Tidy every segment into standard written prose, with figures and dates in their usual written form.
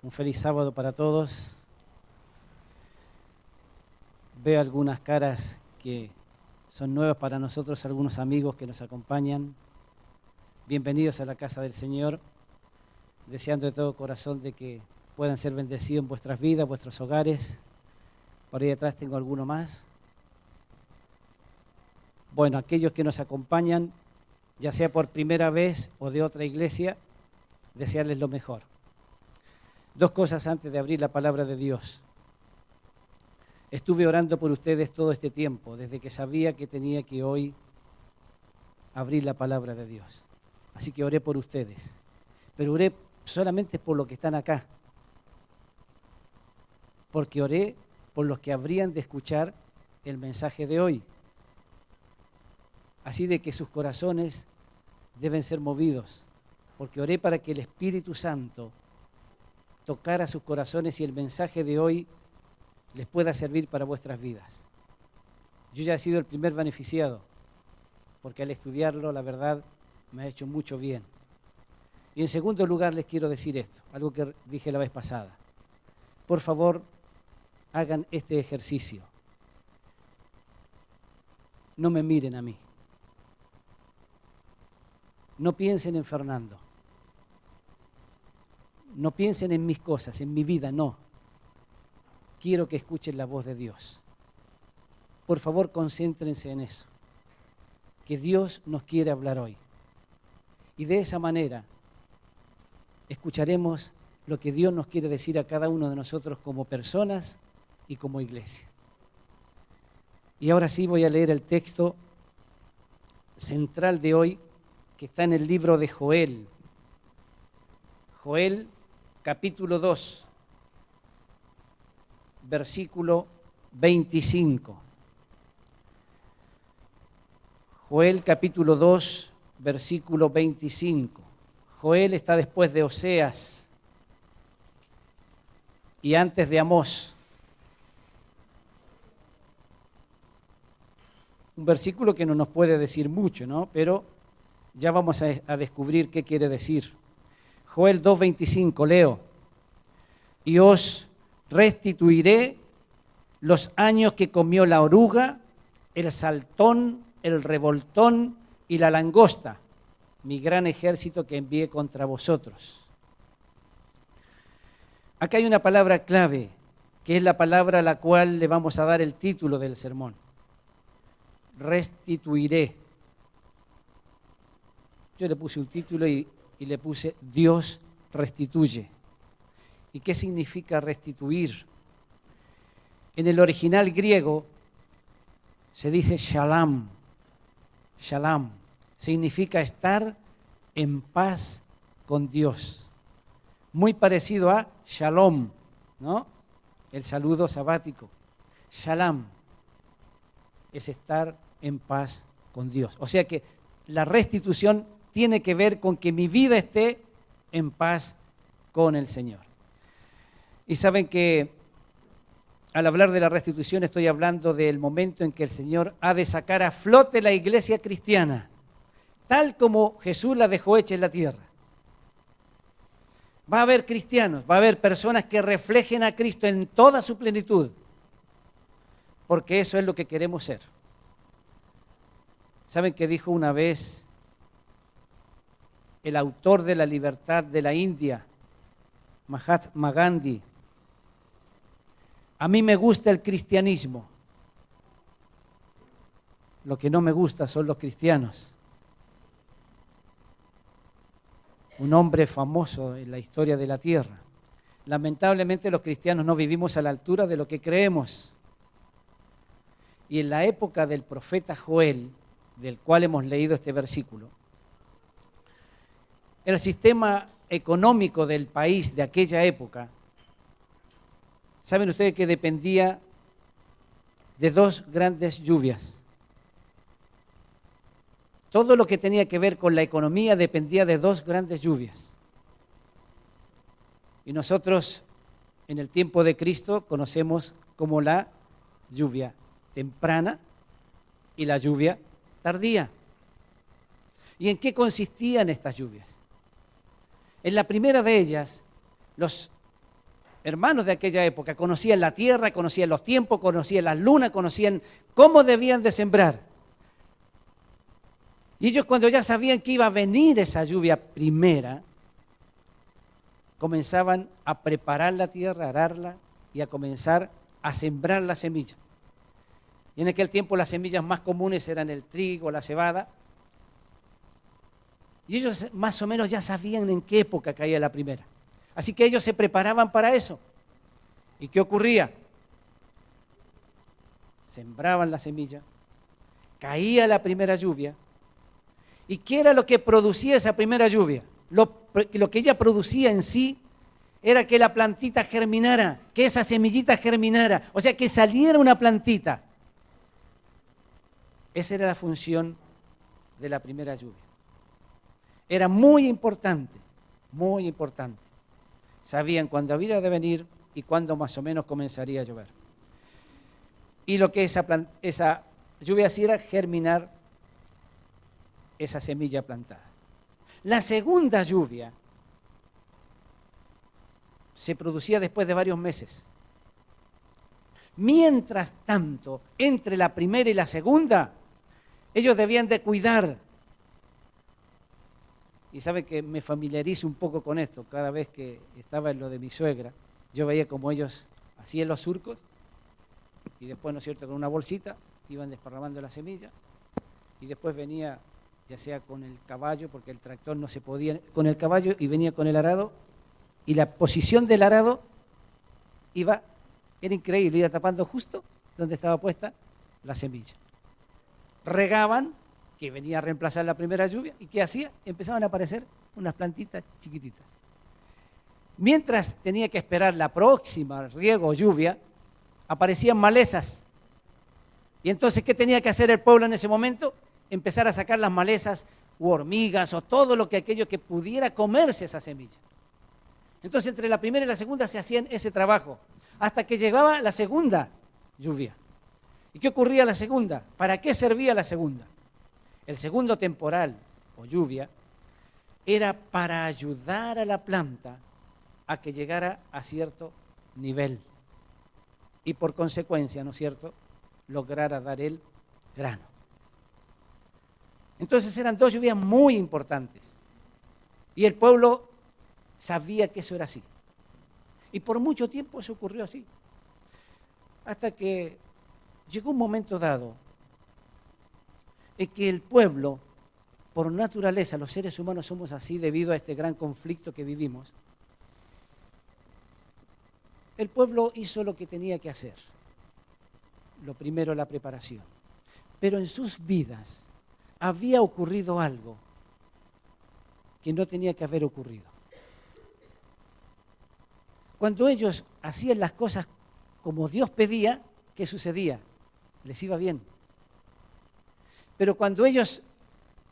Un feliz sábado para todos. Veo algunas caras que son nuevas para nosotros, algunos amigos que nos acompañan. Bienvenidos a la casa del Señor, deseando de todo corazón de que puedan ser bendecidos en vuestras vidas, vuestros hogares. Por ahí atrás tengo alguno más. Bueno, aquellos que nos acompañan, ya sea por primera vez o de otra iglesia, desearles lo mejor. Dos cosas antes de abrir la palabra de Dios. Estuve orando por ustedes todo este tiempo, desde que sabía que tenía que hoy abrir la palabra de Dios. Así que oré por ustedes, pero oré solamente por los que están acá, porque oré por los que habrían de escuchar el mensaje de hoy. Así de que sus corazones deben ser movidos, porque oré para que el Espíritu Santo tocara sus corazones y el mensaje de hoy les pueda servir para vuestras vidas. Yo ya he sido el primer beneficiado, porque al estudiarlo, la verdad, me ha hecho mucho bien. Y en segundo lugar les quiero decir esto, algo que dije la vez pasada. Por favor, hagan este ejercicio. No me miren a mí. No piensen en Fernando. No piensen en mis cosas, en mi vida, no. Quiero que escuchen la voz de Dios. Por favor, concéntrense en eso. Que Dios nos quiere hablar hoy. Y de esa manera escucharemos lo que Dios nos quiere decir a cada uno de nosotros como personas y como iglesia. Y ahora sí voy a leer el texto central de hoy, que está en el libro de Joel. Joel, capítulo 2, versículo 25. Joel, capítulo 2, versículo 25. Joel está después de Oseas y antes de Amós. Un versículo que no nos puede decir mucho, ¿no? Pero ya vamos a descubrir qué quiere decir. Joel 2:25, leo. Y os restituiré los años que comió la oruga, el saltón, el revoltón y la langosta, mi gran ejército que envié contra vosotros. Acá hay una palabra clave, que es la palabra a la cual le vamos a dar el título del sermón. Restituiré. Yo le puse un título y le puse Dios restituye. ¿Y qué significa restituir? En el original griego se dice shalom. Shalom significa estar en paz con Dios. Muy parecido a shalom, ¿no? El saludo sabático. Shalom es estar en paz con Dios. O sea que la restitución tiene que ver con que mi vida esté en paz con el Señor. Y saben que al hablar de la restitución estoy hablando del momento en que el Señor ha de sacar a flote la iglesia cristiana, tal como Jesús la dejó hecha en la tierra. Va a haber cristianos, va a haber personas que reflejen a Cristo en toda su plenitud, porque eso es lo que queremos ser. ¿Saben qué dijo una vez el autor de la libertad de la India, Mahatma Gandhi? A mí me gusta el cristianismo. Lo que no me gusta son los cristianos. Un hombre famoso en la historia de la tierra. Lamentablemente los cristianos no vivimos a la altura de lo que creemos. Y en la época del profeta Joel, del cual hemos leído este versículo, el sistema económico del país de aquella época, ¿saben ustedes que dependía de dos grandes lluvias? Todo lo que tenía que ver con la economía dependía de dos grandes lluvias. Y nosotros, en el tiempo de Cristo, conocemos como la lluvia temprana y la lluvia tardía. ¿Y en qué consistían estas lluvias? En la primera de ellas, los hermanos de aquella época, conocían la tierra, conocían los tiempos, conocían las lunas, conocían cómo debían de sembrar. Y ellos, cuando ya sabían que iba a venir esa lluvia primera, comenzaban a preparar la tierra, a ararla y a comenzar a sembrar la semilla. Y en aquel tiempo las semillas más comunes eran el trigo, la cebada. Y ellos más o menos ya sabían en qué época caía la primera. Así que ellos se preparaban para eso. ¿Y qué ocurría? Sembraban la semilla, caía la primera lluvia. ¿Y qué era lo que producía esa primera lluvia? Lo que ella producía en sí era que la plantita germinara, que esa semillita germinara, o sea, que saliera una plantita. Esa era la función de la primera lluvia. Era muy importante, muy importante. Sabían cuándo había de venir y cuándo más o menos comenzaría a llover. Y lo que esa lluvia hacía era germinar esa semilla plantada. La segunda lluvia se producía después de varios meses. Mientras tanto, entre la primera y la segunda, ellos debían de cuidar. Y sabe que me familiarizo un poco con esto. Cada vez que estaba en lo de mi suegra, yo veía como ellos hacían los surcos y después, ¿no es cierto?, con una bolsita iban desparramando la semilla y después venía, ya sea con el caballo, porque el tractor no se podía, con el caballo, y venía con el arado, y la posición del arado era increíble, iba tapando justo donde estaba puesta la semilla. Regaban, que venía a reemplazar la primera lluvia, ¿y qué hacía? Empezaban a aparecer unas plantitas chiquititas. Mientras tenía que esperar la próxima riego o lluvia, aparecían malezas. Y entonces, ¿qué tenía que hacer el pueblo en ese momento? Empezar a sacar las malezas u hormigas o todo lo que aquello que pudiera comerse esa semilla. Entonces, entre la primera y la segunda se hacían ese trabajo, hasta que llegaba la segunda lluvia. ¿Y qué ocurría en la segunda? ¿Para qué servía la segunda? El segundo temporal o lluvia era para ayudar a la planta a que llegara a cierto nivel y por consecuencia, ¿no es cierto?, lograra dar el grano. Entonces eran dos lluvias muy importantes y el pueblo sabía que eso era así. Y por mucho tiempo eso ocurrió así. Hasta que llegó un momento dado en que el pueblo, por naturaleza, los seres humanos somos así debido a este gran conflicto que vivimos, el pueblo hizo lo que tenía que hacer. Lo primero, la preparación. Pero en sus vidas había ocurrido algo que no tenía que haber ocurrido. Cuando ellos hacían las cosas como Dios pedía, ¿qué sucedía? Les iba bien. Pero cuando ellos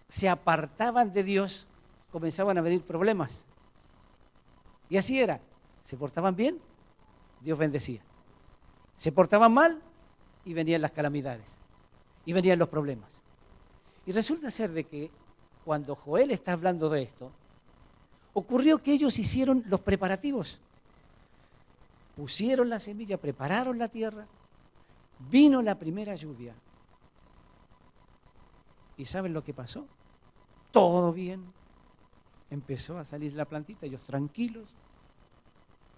se apartaban de Dios, comenzaban a venir problemas. Y así era. Se portaban bien, Dios bendecía. Se portaban mal y venían las calamidades. Y venían los problemas. Y resulta ser de que cuando Joel está hablando de esto, ocurrió que ellos hicieron los preparativos. Pusieron la semilla, prepararon la tierra, vino la primera lluvia. ¿Y saben lo que pasó? Todo bien. Empezó a salir la plantita, ellos tranquilos,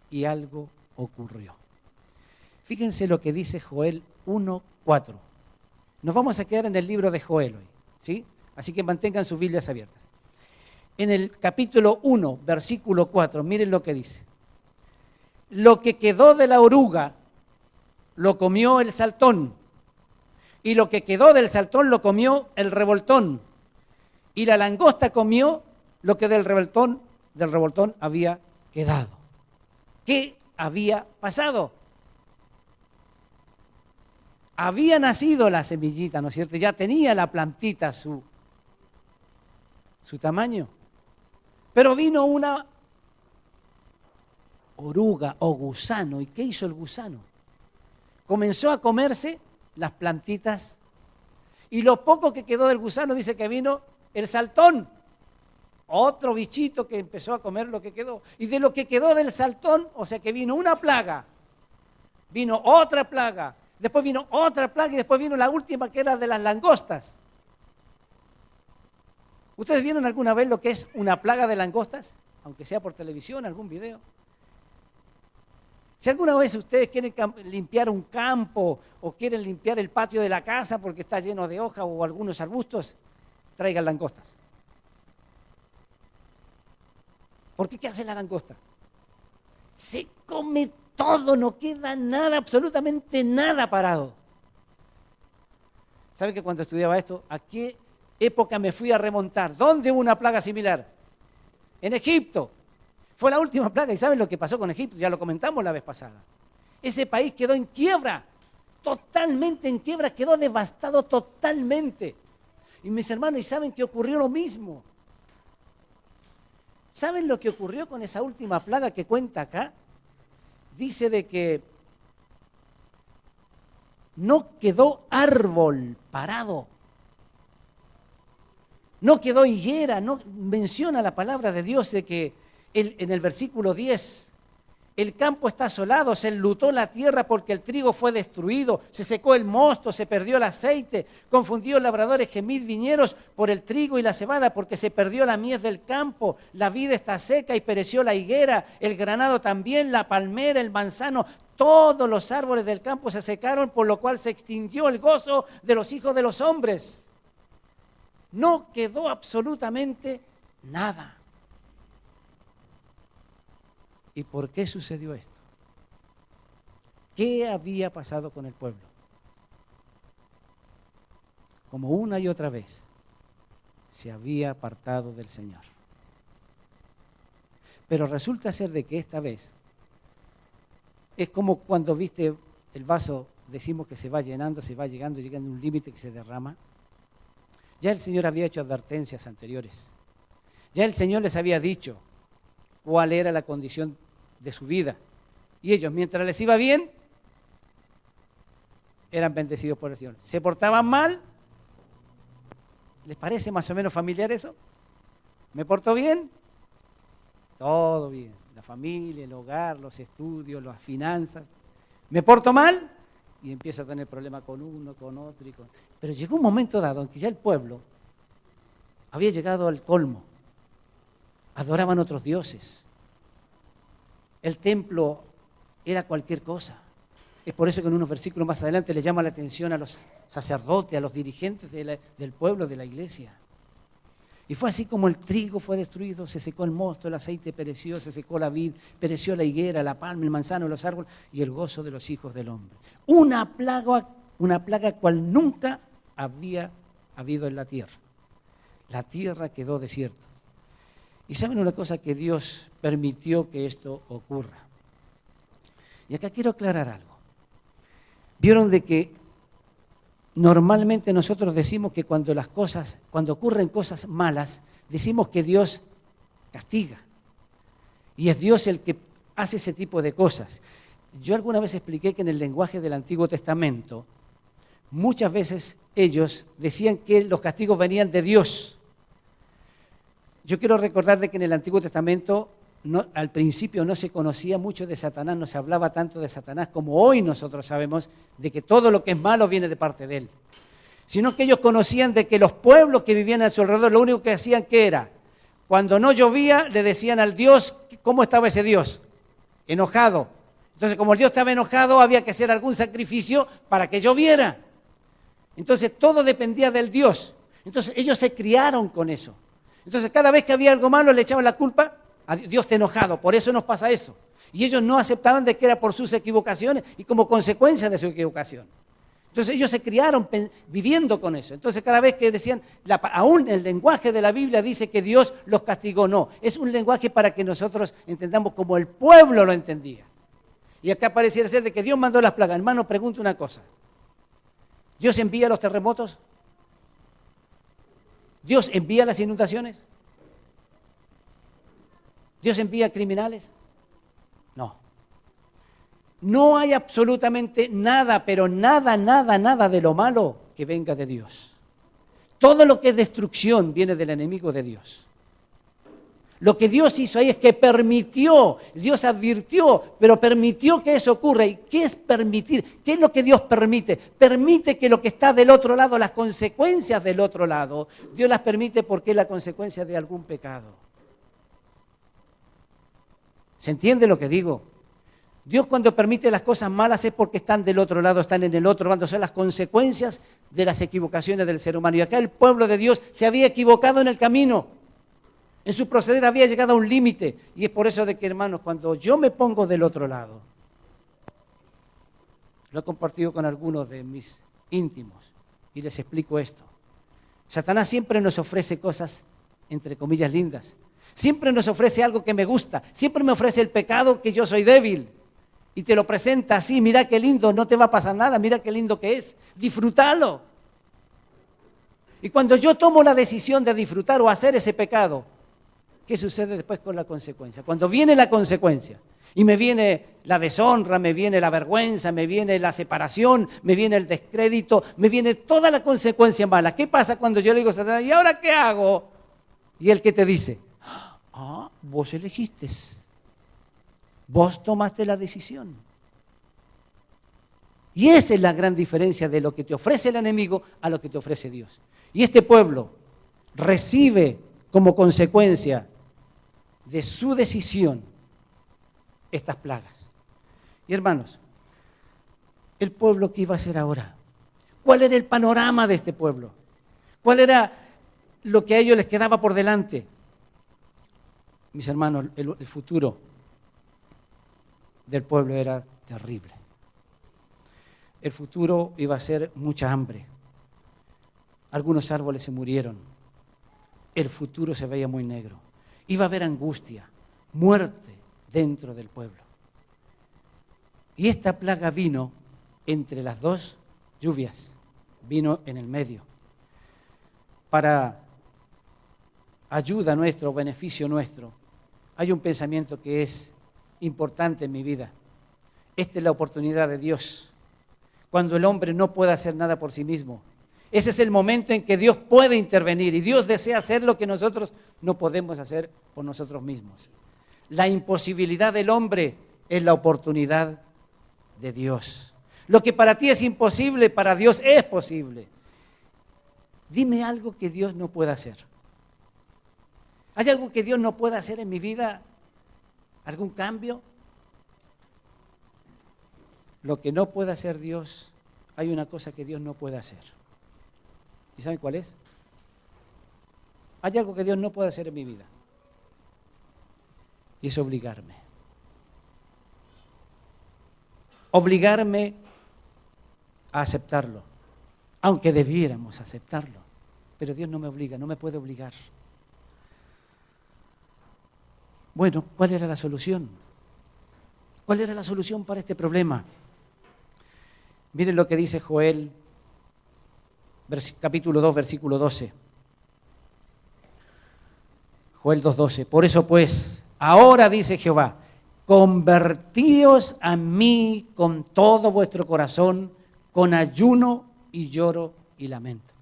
y algo ocurrió. Fíjense lo que dice Joel 1:4. Nos vamos a quedar en el libro de Joel hoy, ¿sí? Así que mantengan sus Biblias abiertas. En el capítulo 1, versículo 4, miren lo que dice. Lo que quedó de la oruga lo comió el saltón, y lo que quedó del saltón lo comió el revoltón, y la langosta comió lo que del revoltón había quedado. ¿Qué había pasado? Había nacido la semillita, ¿no es cierto? Ya tenía la plantita su tamaño. Pero vino una oruga o gusano. ¿Y qué hizo el gusano? Comenzó a comerse las plantitas. Y lo poco que quedó del gusano dice que vino el saltón. Otro bichito que empezó a comer lo que quedó. Y de lo que quedó del saltón, o sea que vino una plaga, vino otra plaga, después vino otra plaga y después vino la última que era de las langostas. ¿Ustedes vieron alguna vez lo que es una plaga de langostas? Aunque sea por televisión, algún video. Si alguna vez ustedes quieren limpiar un campo o quieren limpiar el patio de la casa porque está lleno de hojas o algunos arbustos, traigan langostas. ¿Por qué? ¿Qué hace la langosta? Se come todo, no queda nada, absolutamente nada parado. ¿Saben que cuando estudiaba esto, a qué época me fui a remontar? ¿Dónde hubo una plaga similar? En Egipto. Fue la última plaga. ¿Y saben lo que pasó con Egipto? Ya lo comentamos la vez pasada. Ese país quedó en quiebra, totalmente en quiebra, quedó devastado totalmente. Y mis hermanos, ¿y saben que ocurrió lo mismo? ¿Saben lo que ocurrió con esa última plaga que cuenta acá? Dice de que no quedó árbol parado, no quedó higuera, no menciona la palabra de Dios de que en el versículo 10, el campo está asolado, se enlutó la tierra porque el trigo fue destruido, se secó el mosto, se perdió el aceite, confundió labradores gemid viñeros por el trigo y la cebada porque se perdió la mies del campo, la vid está seca y pereció la higuera, el granado también, la palmera, el manzano, todos los árboles del campo se secaron, por lo cual se extinguió el gozo de los hijos de los hombres. No quedó absolutamente nada. ¿Y por qué sucedió esto? ¿Qué había pasado con el pueblo? Como una y otra vez se había apartado del Señor. Pero resulta ser de que esta vez es como cuando viste el vaso, decimos que se va llenando, se va llegando a un límite que se derrama. Ya el Señor había hecho advertencias anteriores. Ya el Señor les había dicho cuál era la condición de su vida. Y ellos, mientras les iba bien, eran bendecidos por el Señor. ¿Se portaban mal? ¿Les parece más o menos familiar eso? ¿Me porto bien? Todo bien. La familia, el hogar, los estudios, las finanzas. ¿Me porto mal? Y empiezo a tener problemas con uno, con otro. Pero llegó un momento dado en que ya el pueblo había llegado al colmo. Adoraban otros dioses. El templo era cualquier cosa. Es por eso que en unos versículos más adelante le llama la atención a los sacerdotes, a los dirigentes del pueblo, de la iglesia. Y fue así como el trigo fue destruido, se secó el mosto, el aceite pereció, se secó la vid, pereció la higuera, la palma, el manzano, los árboles y el gozo de los hijos del hombre. Una plaga cual nunca había habido en la tierra. La tierra quedó desierta. Y saben una cosa, que Dios permitió que esto ocurra. Y acá quiero aclarar algo. Vieron de que normalmente nosotros decimos que cuando ocurren cosas malas, decimos que Dios castiga. Y es Dios el que hace ese tipo de cosas. Yo alguna vez expliqué que en el lenguaje del Antiguo Testamento, muchas veces ellos decían que los castigos venían de Dios. Yo quiero recordar de que en el Antiguo Testamento al principio no se conocía mucho de Satanás, no se hablaba tanto de Satanás como hoy nosotros sabemos de que todo lo que es malo viene de parte de él. Sino que ellos conocían de que los pueblos que vivían a su alrededor, lo único que hacían que era, cuando no llovía, le decían al Dios, ¿cómo estaba ese Dios? Enojado. Entonces, como el Dios estaba enojado, había que hacer algún sacrificio para que lloviera. Entonces, todo dependía del Dios. Entonces, ellos se criaron con eso. Entonces, cada vez que había algo malo, le echaban la culpa a Dios. Está enojado, por eso nos pasa eso. Y ellos no aceptaban de que era por sus equivocaciones y como consecuencia de su equivocación. Entonces, ellos se criaron viviendo con eso. Entonces, cada vez que decían, aún el lenguaje de la Biblia dice que Dios los castigó, no. Es un lenguaje para que nosotros entendamos como el pueblo lo entendía. Y acá pareciera ser de que Dios mandó las plagas. Hermano, pregunto una cosa. ¿Dios envía los terremotos? ¿Dios envía las inundaciones? ¿Dios envía criminales? No. No hay absolutamente nada, pero nada de lo malo que venga de Dios. Todo lo que es destrucción viene del enemigo de Dios. Lo que Dios hizo ahí es que permitió, Dios advirtió, pero permitió que eso ocurra. ¿Y qué es permitir? ¿Qué es lo que Dios permite? Permite que lo que está del otro lado, las consecuencias del otro lado, Dios las permite porque es la consecuencia de algún pecado. ¿Se entiende lo que digo? Dios cuando permite las cosas malas es porque están del otro lado, están en el otro bando, son las consecuencias de las equivocaciones del ser humano. Y acá el pueblo de Dios se había equivocado en el camino. En su proceder había llegado a un límite. Y es por eso de que, hermanos, cuando yo me pongo del otro lado, lo he compartido con algunos de mis íntimos y les explico esto. Satanás siempre nos ofrece cosas, entre comillas, lindas. Siempre nos ofrece algo que me gusta. Siempre me ofrece el pecado que yo soy débil. Y te lo presenta así, mira qué lindo, no te va a pasar nada, mira qué lindo que es. Disfrútalo. Y cuando yo tomo la decisión de disfrutar o hacer ese pecado, ¿qué sucede después con la consecuencia? Cuando viene la consecuencia y me viene la deshonra, me viene la vergüenza, me viene la separación, me viene el descrédito, me viene toda la consecuencia mala. ¿Qué pasa cuando yo le digo a Satanás, ¿y ahora qué hago? Y él, ¿qué te dice? Vos elegiste, vos tomaste la decisión. Y esa es la gran diferencia de lo que te ofrece el enemigo a lo que te ofrece Dios. Y este pueblo recibe como consecuencia de su decisión estas plagas. Y hermanos, el pueblo, ¿qué iba a hacer ahora? ¿Cuál era el panorama de este pueblo? ¿Cuál era lo que a ellos les quedaba por delante? Mis hermanos, el futuro del pueblo era terrible. El futuro iba a ser mucha hambre. Algunos árboles se murieron. El futuro se veía muy negro. Iba a haber angustia, muerte dentro del pueblo. Y esta plaga vino entre las dos lluvias, vino en el medio. Para ayuda nuestra o beneficio nuestro, hay un pensamiento que es importante en mi vida. Esta es la oportunidad de Dios. Cuando el hombre no puede hacer nada por sí mismo, ese es el momento en que Dios puede intervenir y Dios desea hacer lo que nosotros no podemos hacer por nosotros mismos. La imposibilidad del hombre es la oportunidad de Dios. Lo que para ti es imposible, para Dios es posible. Dime algo que Dios no pueda hacer. ¿Hay algo que Dios no pueda hacer en mi vida? ¿Algún cambio? Lo que no puede hacer Dios, hay una cosa que Dios no puede hacer. ¿Y saben cuál es? Hay algo que Dios no puede hacer en mi vida. Y es obligarme. Obligarme a aceptarlo. Aunque debiéramos aceptarlo. Pero Dios no me obliga, no me puede obligar. Bueno, ¿cuál era la solución? ¿Cuál era la solución para este problema? Miren lo que dice Joel, capítulo 2, versículo 12. Joel 2:12. Por eso pues, ahora dice Jehová, convertíos a mí con todo vuestro corazón, con ayuno y lloro y lamento.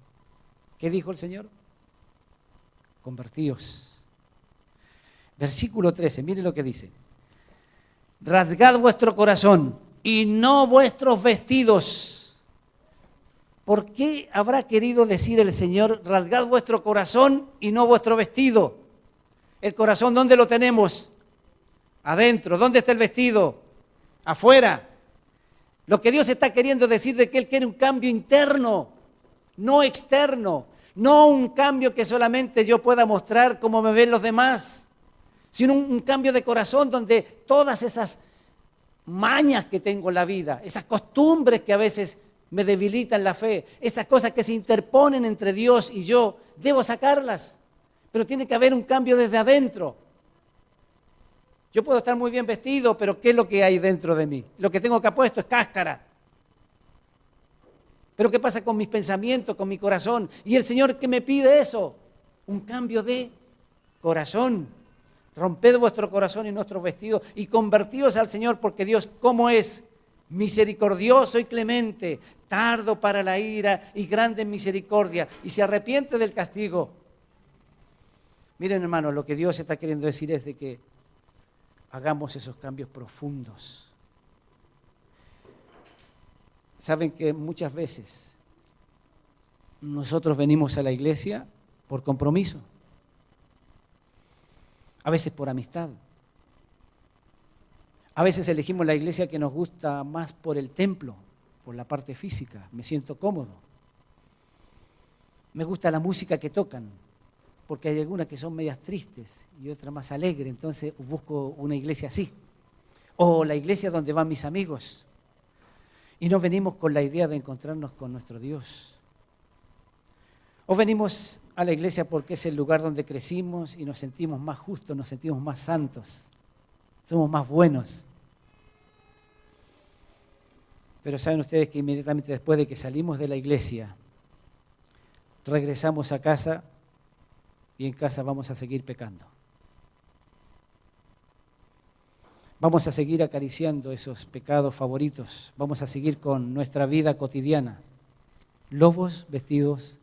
¿Qué dijo el Señor? Convertíos. Versículo 13, miren lo que dice. Rasgad vuestro corazón y no vuestros vestidos. ¿Por qué habrá querido decir el Señor, rasgad vuestro corazón y no vuestro vestido? El corazón, ¿dónde lo tenemos? Adentro. ¿Dónde está el vestido? Afuera. Lo que Dios está queriendo decir de que Él quiere un cambio interno, no externo. No un cambio que solamente yo pueda mostrar cómo me ven los demás, sino un cambio de corazón donde todas esas mañas que tengo en la vida, esas costumbres que a veces me debilitan la fe, esas cosas que se interponen entre Dios y yo, debo sacarlas. Pero tiene que haber un cambio desde adentro. Yo puedo estar muy bien vestido, pero ¿qué es lo que hay dentro de mí? Lo que tengo acá puesto es cáscara. Pero ¿qué pasa con mis pensamientos, con mi corazón? Y el Señor, ¿qué me pide eso? Un cambio de corazón. Romped vuestro corazón y nuestros vestidos y convertíos al Señor, porque Dios, ¿cómo es? Misericordioso y clemente, tardo para la ira y grande en misericordia, y se arrepiente del castigo. Miren, hermanos, lo que Dios está queriendo decir es de que hagamos esos cambios profundos. Saben que muchas veces nosotros venimos a la iglesia por compromiso, a veces por amistad. A veces elegimos la iglesia que nos gusta más por el templo, por la parte física, me siento cómodo. Me gusta la música que tocan, porque hay algunas que son medias tristes y otras más alegres, entonces busco una iglesia así. O la iglesia donde van mis amigos. Y no venimos con la idea de encontrarnos con nuestro Dios. O venimos a la iglesia porque es el lugar donde crecimos y nos sentimos más justos, nos sentimos más santos, somos más buenos. Pero saben ustedes que inmediatamente después de que salimos de la iglesia, regresamos a casa y en casa vamos a seguir pecando. Vamos a seguir acariciando esos pecados favoritos, vamos a seguir con nuestra vida cotidiana, lobos vestidos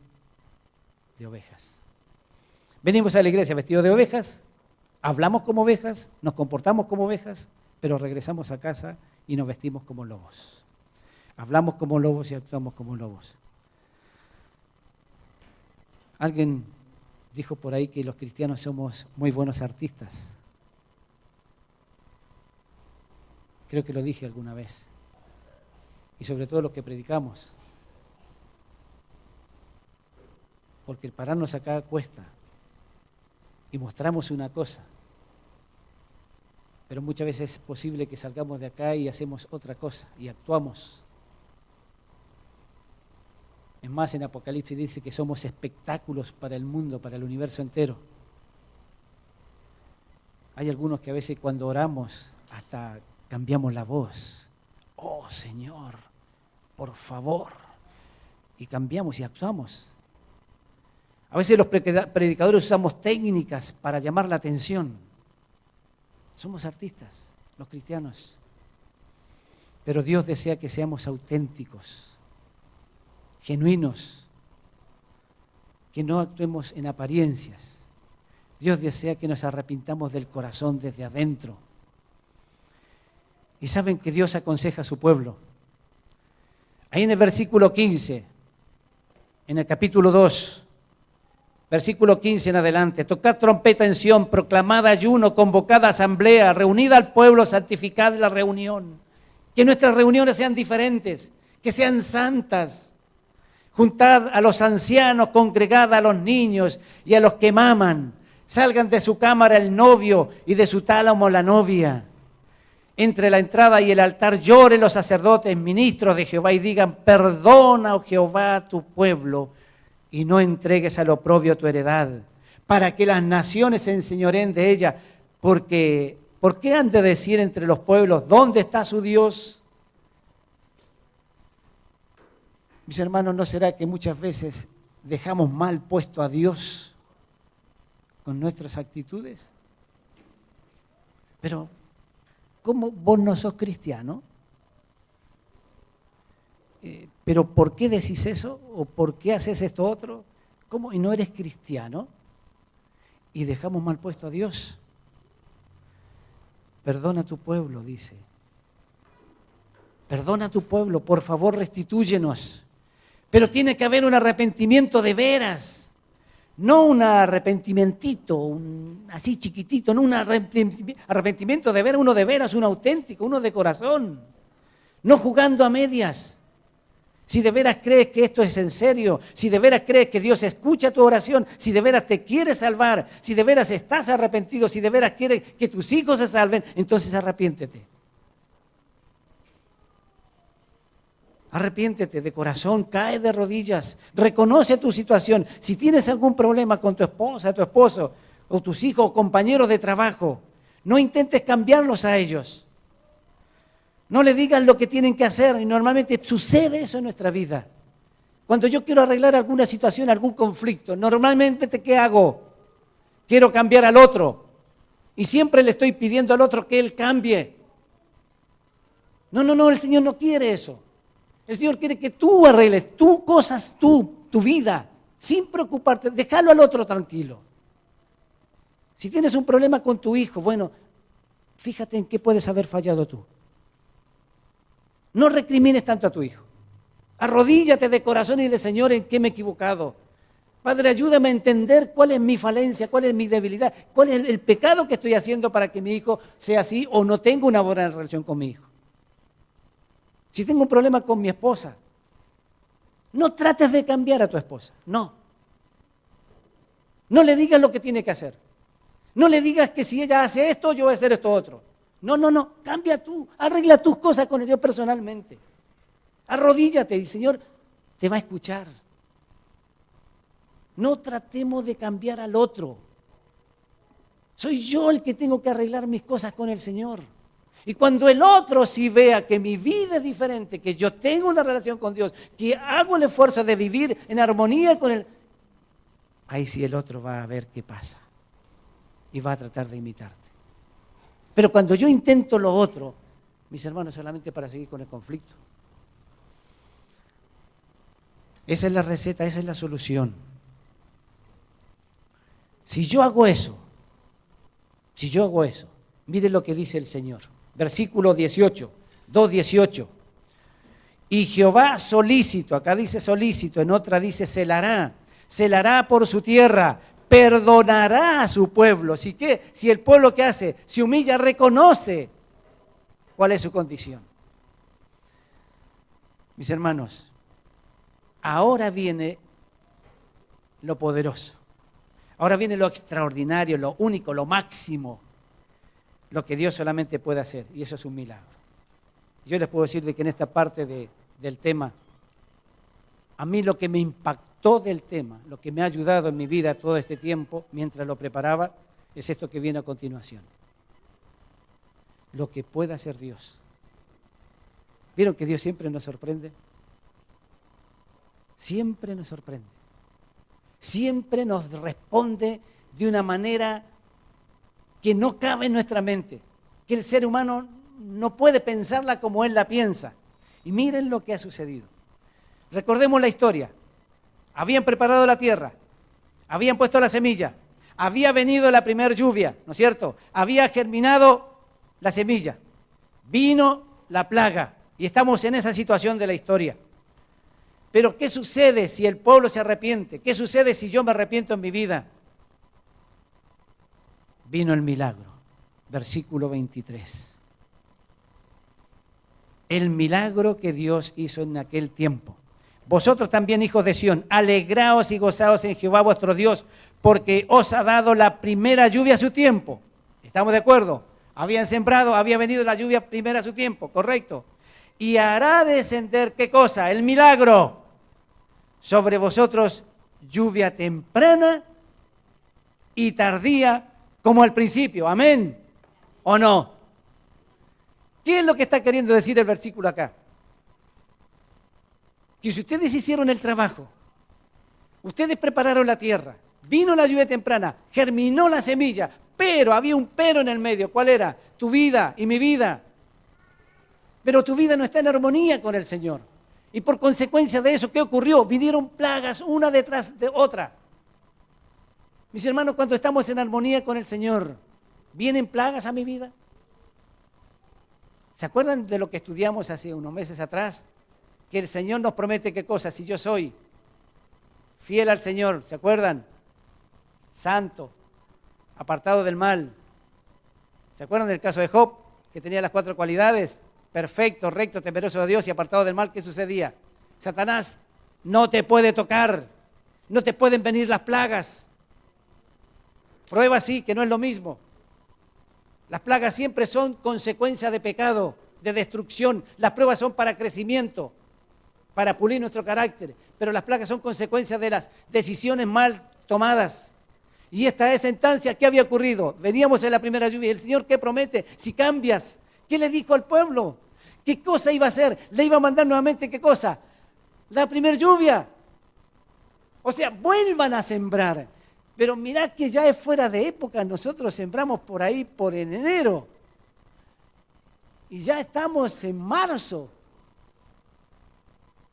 de ovejas. Venimos a la iglesia vestidos de ovejas, hablamos como ovejas, nos comportamos como ovejas, pero regresamos a casa y nos vestimos como lobos. Hablamos como lobos y actuamos como lobos. Alguien dijo por ahí que los cristianos somos muy buenos artistas. Creo que lo dije alguna vez. Y sobre todo los que predicamos. Porque el pararnos acá cuesta. Y mostramos una cosa. Pero muchas veces es posible que salgamos de acá y hacemos otra cosa. Y actuamos. Es más, en Apocalipsis dice que somos espectáculos para el mundo, para el universo entero. Hay algunos que a veces cuando oramos hasta cambiamos la voz. Oh Señor, por favor. Y cambiamos y actuamos. A veces los predicadores usamos técnicas para llamar la atención. Somos artistas, los cristianos. Pero Dios desea que seamos auténticos, genuinos, que no actuemos en apariencias. Dios desea que nos arrepintamos del corazón desde adentro. Y saben que Dios aconseja a su pueblo. Ahí en el versículo 15, en el capítulo 2, versículo 15 en adelante, tocad trompeta en Sión, proclamad ayuno, convocad asamblea, reunid al pueblo, santificad la reunión. Que nuestras reuniones sean diferentes, que sean santas. Juntad a los ancianos, congregad a los niños y a los que maman. Salgan de su cámara el novio y de su tálamo la novia. Entre la entrada y el altar lloren los sacerdotes, ministros de Jehová, y digan: perdona, oh Jehová, a tu pueblo, y no entregues al oprobio tu heredad, para que las naciones se enseñoreen de ella. Porque, ¿por qué han de decir entre los pueblos, ¿dónde está su Dios? Mis hermanos, ¿no será que muchas veces dejamos mal puesto a Dios con nuestras actitudes? Pero, ¿cómo vos no sos cristiano? ¿Pero por qué decís eso? ¿O por qué haces esto otro? ¿Cómo? ¿Y no eres cristiano? Y dejamos mal puesto a Dios. Perdona a tu pueblo, dice. Perdona a tu pueblo, por favor, restitúyenos. Pero tiene que haber un arrepentimiento de veras, no un arrepentimentito, así chiquitito, no un arrepentimiento de veras, uno de veras, uno auténtico, uno de corazón, no jugando a medias. Si de veras crees que esto es en serio, si de veras crees que Dios escucha tu oración, si de veras te quiere salvar, si de veras estás arrepentido, si de veras quieres que tus hijos se salven, entonces arrepiéntete. Arrepiéntete de corazón, cae de rodillas, reconoce tu situación. Si tienes algún problema con tu esposa, tu esposo, o tus hijos o compañeros de trabajo, no intentes cambiarlos a ellos. No le digas lo que tienen que hacer, y normalmente sucede eso en nuestra vida. Cuando yo quiero arreglar alguna situación, algún conflicto, normalmente ¿qué hago? Quiero cambiar al otro y siempre le estoy pidiendo al otro que él cambie. No, el Señor no quiere eso. El Señor quiere que tú arregles tus cosas, tu vida, sin preocuparte. Déjalo al otro tranquilo. Si tienes un problema con tu hijo, bueno, fíjate en qué puedes haber fallado tú. No recrimines tanto a tu hijo. Arrodíllate de corazón y dile, Señor, ¿en qué me he equivocado? Padre, ayúdame a entender cuál es mi falencia, cuál es mi debilidad, cuál es el pecado que estoy haciendo para que mi hijo sea así o no tenga una buena relación con mi hijo. Si tengo un problema con mi esposa, no trates de cambiar a tu esposa, no. No le digas lo que tiene que hacer. No le digas que si ella hace esto, yo voy a hacer esto otro. No, cambia tú, arregla tus cosas con Dios personalmente. Arrodíllate y el Señor te va a escuchar. No tratemos de cambiar al otro. Soy yo el que tengo que arreglar mis cosas con el Señor. Y cuando el otro sí vea que mi vida es diferente, que yo tengo una relación con Dios, que hago el esfuerzo de vivir en armonía con Él, ahí sí el otro va a ver qué pasa y va a tratar de imitarte. Pero cuando yo intento lo otro, mis hermanos, solamente para seguir con el conflicto. Esa es la receta, esa es la solución. Si yo hago eso, mire lo que dice el Señor. Versículo 18, 2:18. Y Jehová solícito, acá dice solícito, en otra dice celará por su tierra, perdonará a su pueblo. ¿Sí qué? Si el pueblo que hace se humilla, reconoce cuál es su condición. Mis hermanos, ahora viene lo poderoso. Ahora viene lo extraordinario, lo único, lo máximo, lo que Dios solamente puede hacer, y eso es un milagro. Yo les puedo decir de que en esta parte del tema, a mí lo que me impactó del tema, lo que me ha ayudado en mi vida todo este tiempo, mientras lo preparaba, es esto que viene a continuación. Lo que puede hacer Dios. ¿Vieron que Dios siempre nos sorprende? Siempre nos sorprende. Siempre nos responde de una manera que no cabe en nuestra mente, que el ser humano no puede pensarla como él la piensa. Y miren lo que ha sucedido. Recordemos la historia. Habían preparado la tierra, habían puesto la semilla, había venido la primera lluvia, ¿no es cierto? Había germinado la semilla, vino la plaga y estamos en esa situación de la historia. Pero ¿qué sucede si el pueblo se arrepiente? ¿Qué sucede si yo me arrepiento en mi vida? Vino el milagro, versículo 23. El milagro que Dios hizo en aquel tiempo. Vosotros también, hijos de Sión, alegraos y gozaos en Jehová vuestro Dios, porque os ha dado la primera lluvia a su tiempo. ¿Estamos de acuerdo? Habían sembrado, había venido la lluvia primera a su tiempo, correcto. Y hará descender, ¿qué cosa? El milagro. Sobre vosotros lluvia temprana y tardía como al principio. ¿Amén? ¿O no? ¿Qué es lo que está queriendo decir el versículo acá? Que si ustedes hicieron el trabajo, ustedes prepararon la tierra, vino la lluvia temprana, germinó la semilla, pero había un pero en el medio. ¿Cuál era? Tu vida y mi vida. Pero tu vida no está en armonía con el Señor. Y por consecuencia de eso, ¿qué ocurrió? Vinieron plagas una detrás de otra. Mis hermanos, cuando estamos en armonía con el Señor, ¿vienen plagas a mi vida? ¿Se acuerdan de lo que estudiamos hace unos meses atrás? Que el Señor nos promete qué cosa, si yo soy fiel al Señor, ¿se acuerdan? Santo, apartado del mal. ¿Se acuerdan del caso de Job, que tenía las 4 cualidades? Perfecto, recto, temeroso de Dios y apartado del mal. ¿Qué sucedía? Satanás no te puede tocar, no te pueden venir las plagas. Prueba sí que no es lo mismo. Las plagas siempre son consecuencia de pecado, de destrucción. Las pruebas son para crecimiento, para pulir nuestro carácter, pero las plagas son consecuencia de las decisiones mal tomadas. Y esta es instancia, ¿qué había ocurrido? Veníamos en la primera lluvia y el Señor, ¿qué promete? Si cambias, ¿qué le dijo al pueblo? ¿Qué cosa iba a hacer? Le iba a mandar nuevamente, ¿qué cosa? La primera lluvia. O sea, vuelvan a sembrar. Pero mirá que ya es fuera de época, nosotros sembramos por ahí por en enero. Y ya estamos en marzo.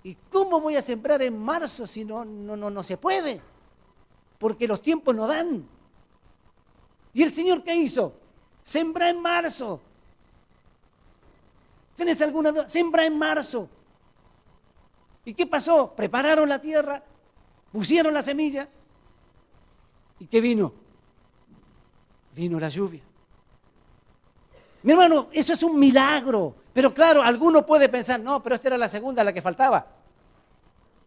¿Y cómo voy a sembrar en marzo si no se puede? Porque los tiempos no dan. ¿Y el Señor qué hizo? Sembra en marzo. ¿Tienes alguna duda? Sembra en marzo. ¿Y qué pasó? Prepararon la tierra, pusieron la semilla. ¿Y qué vino? Vino la lluvia. Mi hermano, eso es un milagro. Pero claro, alguno puede pensar, no, pero esta era la segunda, la que faltaba.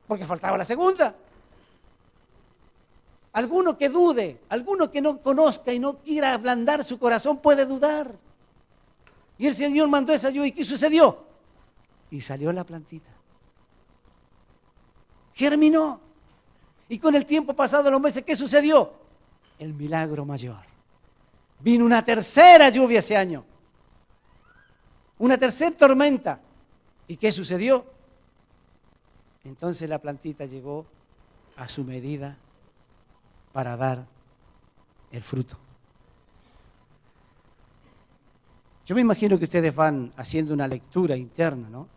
Porque faltaba la segunda. Alguno que dude, alguno que no conozca y no quiera ablandar su corazón puede dudar. Y el Señor mandó esa lluvia. ¿Y qué sucedió? Y salió la plantita. Germinó. Y con el tiempo pasado, los meses, ¿qué sucedió? El milagro mayor. Vino una tercera lluvia ese año. Una tercera tormenta. ¿Y qué sucedió? Entonces la plantita llegó a su medida para dar el fruto. Yo me imagino que ustedes van haciendo una lectura interna, ¿no?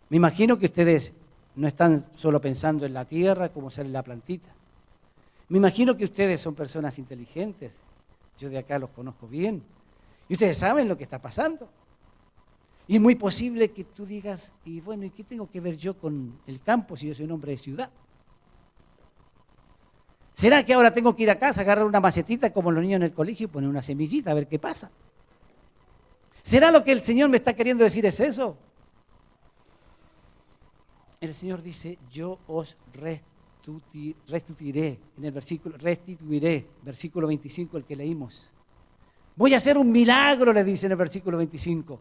Me imagino que ustedes no están solo pensando en la tierra, cómo sale la plantita. Me imagino que ustedes son personas inteligentes. Yo de acá los conozco bien. Y ustedes saben lo que está pasando. Y es muy posible que tú digas, y bueno, ¿y qué tengo que ver yo con el campo si yo soy un hombre de ciudad? ¿Será que ahora tengo que ir a casa, agarrar una macetita como los niños en el colegio y poner una semillita a ver qué pasa? ¿Será lo que el Señor me está queriendo decir es eso? El Señor dice, yo os restituiré, en el versículo, restituiré, versículo 25, el que leímos. Voy a hacer un milagro, le dice en el versículo 25.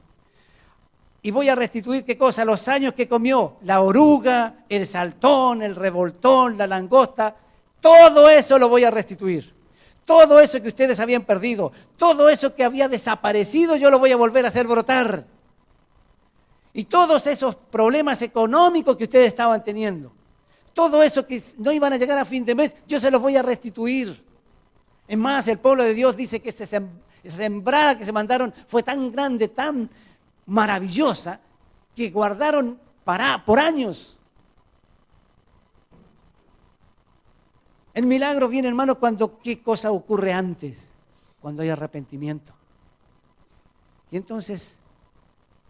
Y voy a restituir, ¿qué cosa? Los años que comió la oruga, el saltón, el revoltón, la langosta. Todo eso lo voy a restituir. Todo eso que ustedes habían perdido, todo eso que había desaparecido, yo lo voy a volver a hacer brotar. Y todos esos problemas económicos que ustedes estaban teniendo, todo eso que no iban a llegar a fin de mes, yo se los voy a restituir. Es más, el pueblo de Dios dice que esa sembrada que se mandaron fue tan grande, tan maravillosa, que guardaron por años. El milagro viene, hermano, cuando ¿qué cosa ocurre antes? Cuando hay arrepentimiento. Y entonces,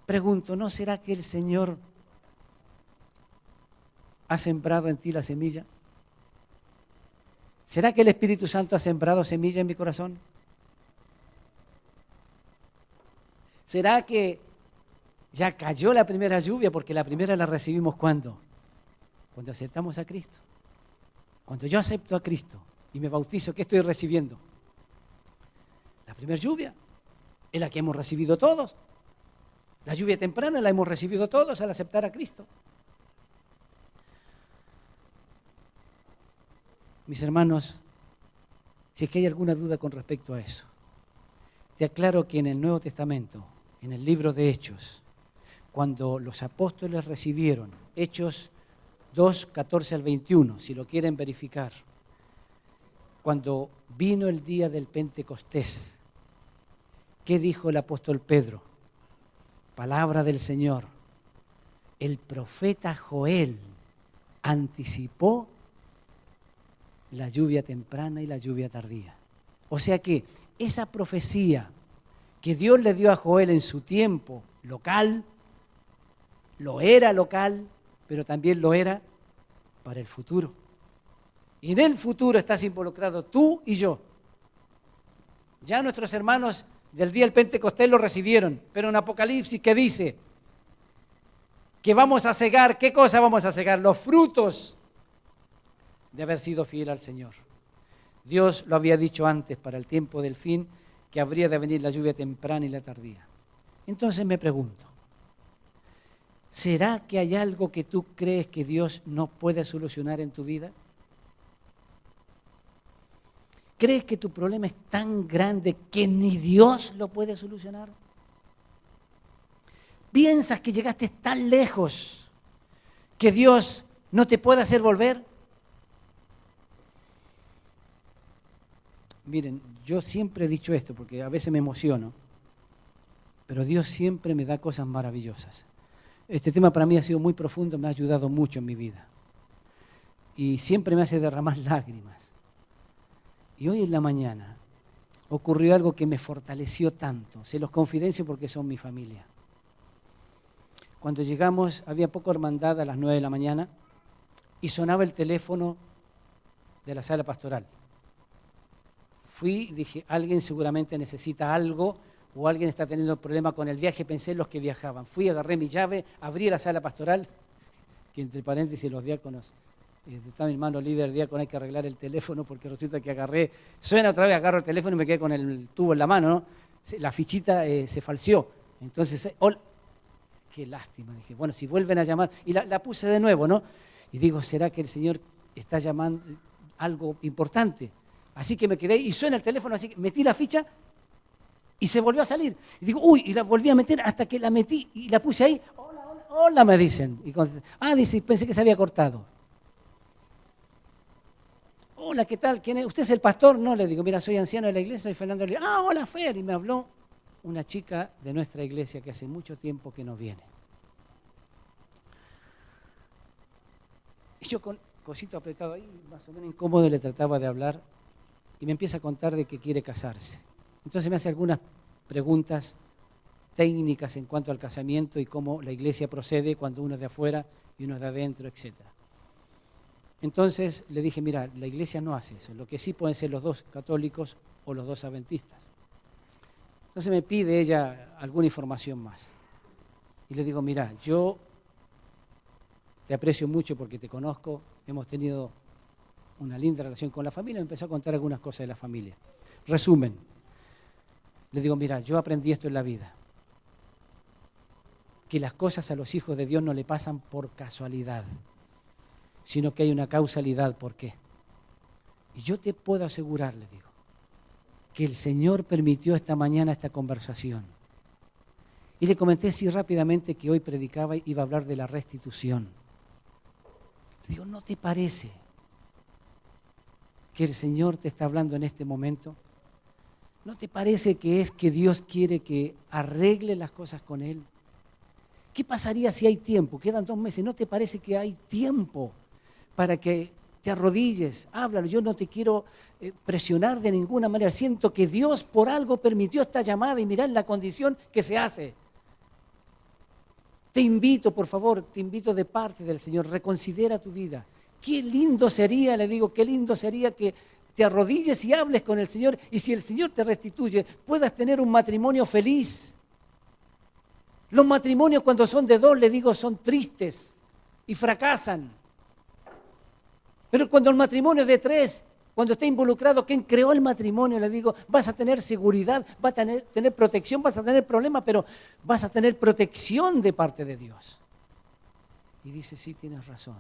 pregunto, ¿no será que el Señor ha sembrado en ti la semilla? ¿Será que el Espíritu Santo ha sembrado semilla en mi corazón? ¿Será que ya cayó la primera lluvia? Porque la primera la recibimos ¿cuándo? Cuando aceptamos a Cristo. Cuando yo acepto a Cristo y me bautizo, ¿qué estoy recibiendo? La primera lluvia es la que hemos recibido todos. La lluvia temprana la hemos recibido todos al aceptar a Cristo. Mis hermanos, si es que hay alguna duda con respecto a eso, te aclaro que en el Nuevo Testamento, en el libro de Hechos, cuando los apóstoles recibieron, Hechos 2, 14 al 21, si lo quieren verificar, cuando vino el día del Pentecostés, ¿qué dijo el apóstol Pedro? Palabra del Señor. El profeta Joel anticipó la lluvia temprana y la lluvia tardía. O sea que esa profecía que Dios le dio a Joel en su tiempo local, lo era local, pero también lo era para el futuro. Y en el futuro estás involucrado tú y yo. Ya nuestros hermanos del día del Pentecostés lo recibieron, pero en Apocalipsis, ¿qué dice? Que vamos a cegar, ¿qué cosa vamos a cegar? Los frutos de haber sido fiel al Señor. Dios lo había dicho antes, para el tiempo del fin, que habría de venir la lluvia temprana y la tardía. Entonces me pregunto, ¿será que hay algo que tú crees que Dios no puede solucionar en tu vida? ¿Crees que tu problema es tan grande que ni Dios lo puede solucionar? ¿Piensas que llegaste tan lejos que Dios no te puede hacer volver? Miren, yo siempre he dicho esto porque a veces me emociono, pero Dios siempre me da cosas maravillosas. Este tema para mí ha sido muy profundo, me ha ayudado mucho en mi vida. Y siempre me hace derramar lágrimas. Y hoy en la mañana, ocurrió algo que me fortaleció tanto. Se los confidencio porque son mi familia. Cuando llegamos, había poco hermandad a las 9 de la mañana y sonaba el teléfono de la sala pastoral. Fui y dije, alguien seguramente necesita algo o alguien está teniendo problema con el viaje. Pensé en los que viajaban. Fui, agarré mi llave, abrí la sala pastoral, que entre paréntesis los diáconos, está mi hermano líder diácono, hay que arreglar el teléfono porque resulta que suena otra vez, agarro el teléfono y me quedé con el tubo en la mano, ¿no? La fichita se falseó. Entonces, qué lástima. Dije, bueno, si vuelven a llamar, y la puse de nuevo, ¿no? Y digo, ¿será que el Señor está llamando algo importante? Así que me quedé y suena el teléfono, así que metí la ficha y se volvió a salir. Y digo, uy, y la volví a meter hasta que la metí y la puse ahí. Hola, hola, hola, me dicen. Y dice, pensé que se había cortado. Hola, ¿qué tal? ¿Quién es? ¿Usted es el pastor? No, le digo, mira, soy anciano de la iglesia, soy Fernando. Hola, Fer. Y me habló una chica de nuestra iglesia que hace mucho tiempo que no viene. Y yo con cosito apretado ahí, más o menos incómodo, le trataba de hablar y me empieza a contar de que quiere casarse. Entonces me hace algunas preguntas técnicas en cuanto al casamiento y cómo la iglesia procede cuando uno es de afuera y uno es de adentro, etc. Entonces le dije, mira, la iglesia no hace eso, lo que sí pueden ser los dos católicos o los dos adventistas. Entonces me pide ella alguna información más. Y le digo, mira, yo te aprecio mucho porque te conozco, hemos tenido una linda relación con la familia, me empezó a contar algunas cosas de la familia. Resumen, le digo, mira, yo aprendí esto en la vida, que las cosas a los hijos de Dios no le pasan por casualidad, sino que hay una causalidad. ¿Por qué? Y yo te puedo asegurar, le digo, que el Señor permitió esta mañana esta conversación. Y le comenté así rápidamente que hoy predicaba y iba a hablar de la restitución. Le digo, ¿no te parece que el Señor te está hablando en este momento? ¿No te parece que es que Dios quiere que arregle las cosas con Él? ¿Qué pasaría si hay tiempo? Quedan 2 meses. ¿No te parece que hay tiempo para que te arrodilles? Háblalo. Yo no te quiero presionar de ninguna manera. Siento que Dios por algo permitió esta llamada y mirá en la condición que se hace. Te invito, por favor, te invito de parte del Señor, reconsidera tu vida. Qué lindo sería, le digo, qué lindo sería que te arrodilles y hables con el Señor y si el Señor te restituye, puedas tener un matrimonio feliz. Los matrimonios cuando son de 2, le digo, son tristes y fracasan. Pero cuando el matrimonio es de 3, cuando está involucrado quien creó el matrimonio, le digo, vas a tener seguridad, vas a tener protección, vas a tener problemas, pero vas a tener protección de parte de Dios. Y dice, sí, tienes razón.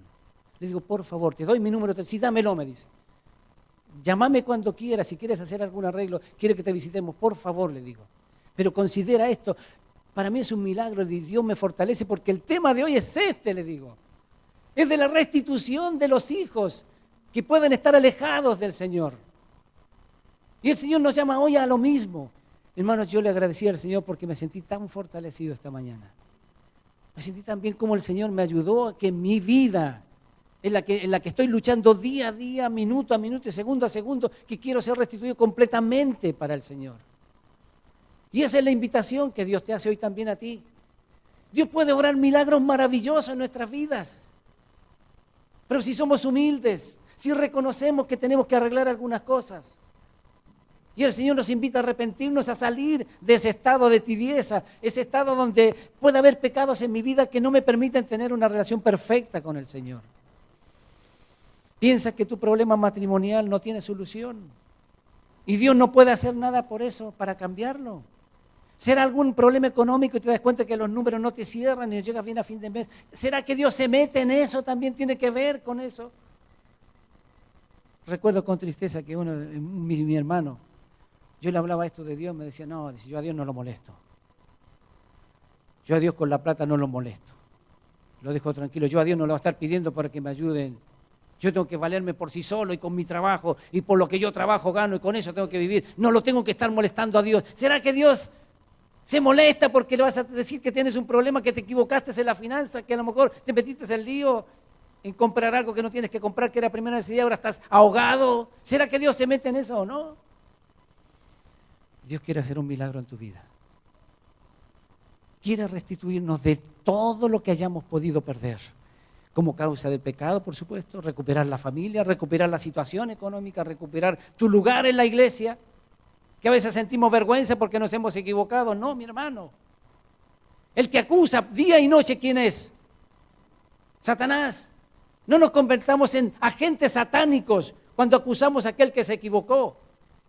Le digo, por favor, te doy mi número, sí, dámelo, me dice. Llámame cuando quieras, si quieres hacer algún arreglo, quieres que te visitemos, por favor, le digo. Pero considera esto, para mí es un milagro y Dios me fortalece porque el tema de hoy es este, le digo. Es de la restitución de los hijos que pueden estar alejados del Señor. Y el Señor nos llama hoy a lo mismo. Hermanos, yo le agradecí al Señor porque me sentí tan fortalecido esta mañana. Me sentí tan bien como el Señor me ayudó a que mi vida, en la que estoy luchando día a día, minuto a minuto y segundo a segundo, que quiero ser restituido completamente para el Señor. Y esa es la invitación que Dios te hace hoy también a ti. Dios puede obrar milagros maravillosos en nuestras vidas. Pero si somos humildes, si reconocemos que tenemos que arreglar algunas cosas. Y el Señor nos invita a arrepentirnos, a salir de ese estado de tibieza, ese estado donde puede haber pecados en mi vida que no me permiten tener una relación perfecta con el Señor. Piensas que tu problema matrimonial no tiene solución y Dios no puede hacer nada por eso para cambiarlo. ¿Será algún problema económico y te das cuenta que los números no te cierran y no llegas bien a fin de mes? ¿Será que Dios se mete en eso? ¿También tiene que ver con eso? Recuerdo con tristeza que mi hermano, yo le hablaba esto de Dios, me decía, no, dice, yo a Dios no lo molesto. Yo a Dios con la plata no lo molesto. Lo dejo tranquilo. Yo a Dios no lo voy a estar pidiendo para que me ayuden. Yo tengo que valerme por sí solo y con mi trabajo y por lo que yo trabajo gano y con eso tengo que vivir. No lo tengo que estar molestando a Dios. ¿Será que Dios se molesta porque le vas a decir que tienes un problema, que te equivocaste en la finanza, que a lo mejor te metiste en lío en comprar algo que no tienes que comprar, que era primera necesidad, ahora estás ahogado? ¿Será que Dios se mete en eso o no? Dios quiere hacer un milagro en tu vida. Quiere restituirnos de todo lo que hayamos podido perder, como causa del pecado, por supuesto, recuperar la familia, recuperar la situación económica, recuperar tu lugar en la iglesia, que a veces sentimos vergüenza porque nos hemos equivocado. No, mi hermano. El que acusa día y noche, ¿quién es? Satanás. No nos convertamos en agentes satánicos cuando acusamos a aquel que se equivocó.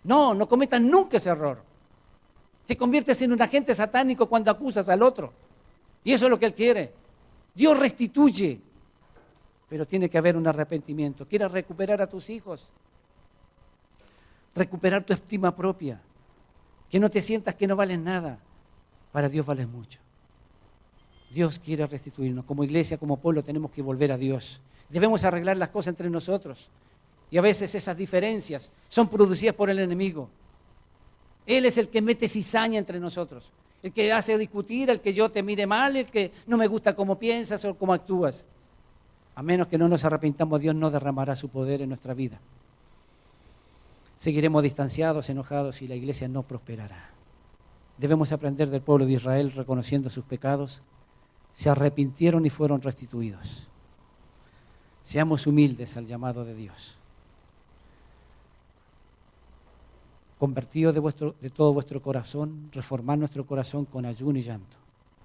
No, no cometas nunca ese error. Te conviertes en un agente satánico cuando acusas al otro. Y eso es lo que Él quiere. Dios restituye, pero tiene que haber un arrepentimiento. ¿Quieres recuperar a tus hijos? Recuperar tu estima propia. Que no te sientas que no vales nada. Para Dios vales mucho. Dios quiere restituirnos. Como iglesia, como pueblo, tenemos que volver a Dios. Debemos arreglar las cosas entre nosotros. Y a veces esas diferencias son producidas por el enemigo. Él es el que mete cizaña entre nosotros. El que hace discutir, el que yo te mire mal, el que no me gusta cómo piensas o cómo actúas. A menos que no nos arrepintamos, Dios no derramará su poder en nuestra vida. Seguiremos distanciados, enojados y la iglesia no prosperará. Debemos aprender del pueblo de Israel reconociendo sus pecados. Se arrepintieron y fueron restituidos. Seamos humildes al llamado de Dios. Convertidos de todo vuestro corazón, reformar nuestro corazón con ayuno y llanto.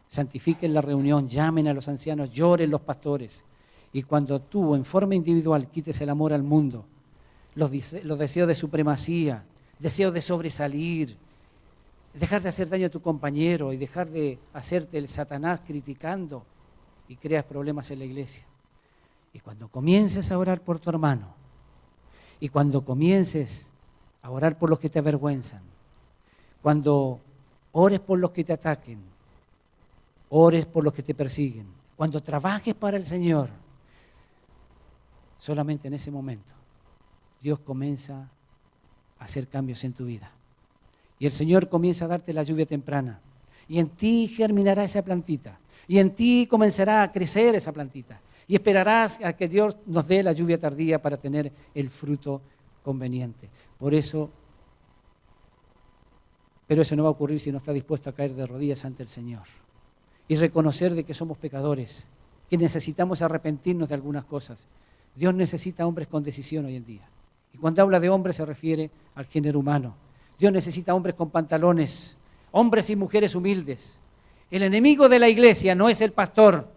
Santifiquen la reunión, llamen a los ancianos, lloren los pastores. Y cuando tú, en forma individual, quites el amor al mundo, los deseos de supremacía, deseos de sobresalir, dejar de hacer daño a tu compañero y dejar de hacerte el Satanás criticando y creas problemas en la iglesia. Y cuando comiences a orar por tu hermano, y cuando comiences a orar por los que te avergüenzan, cuando ores por los que te ataquen, ores por los que te persiguen, cuando trabajes para el Señor, solamente en ese momento Dios comienza a hacer cambios en tu vida. Y el Señor comienza a darte la lluvia temprana. Y en ti germinará esa plantita. Y en ti comenzará a crecer esa plantita. Y esperarás a que Dios nos dé la lluvia tardía para tener el fruto conveniente. Pero eso no va a ocurrir si no estás dispuesto a caer de rodillas ante el Señor. Y reconocer de que somos pecadores, que necesitamos arrepentirnos de algunas cosas. Dios necesita hombres con decisión hoy en día. Y cuando habla de hombres se refiere al género humano. Dios necesita hombres con pantalones, hombres y mujeres humildes. El enemigo de la iglesia no es el pastor.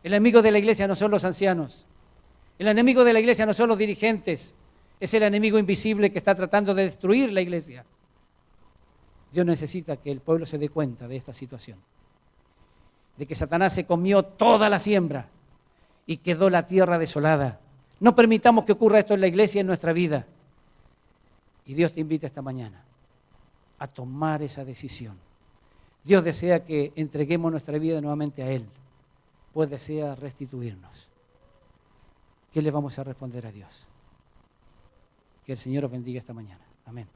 El enemigo de la iglesia no son los ancianos. El enemigo de la iglesia no son los dirigentes. Es el enemigo invisible que está tratando de destruir la iglesia. Dios necesita que el pueblo se dé cuenta de esta situación. De que Satanás se comió toda la siembra y quedó la tierra desolada. No permitamos que ocurra esto en la iglesia y en nuestra vida. Y Dios te invita esta mañana a tomar esa decisión. Dios desea que entreguemos nuestra vida nuevamente a Él, pues desea restituirnos. ¿Qué le vamos a responder a Dios? Que el Señor os bendiga esta mañana. Amén.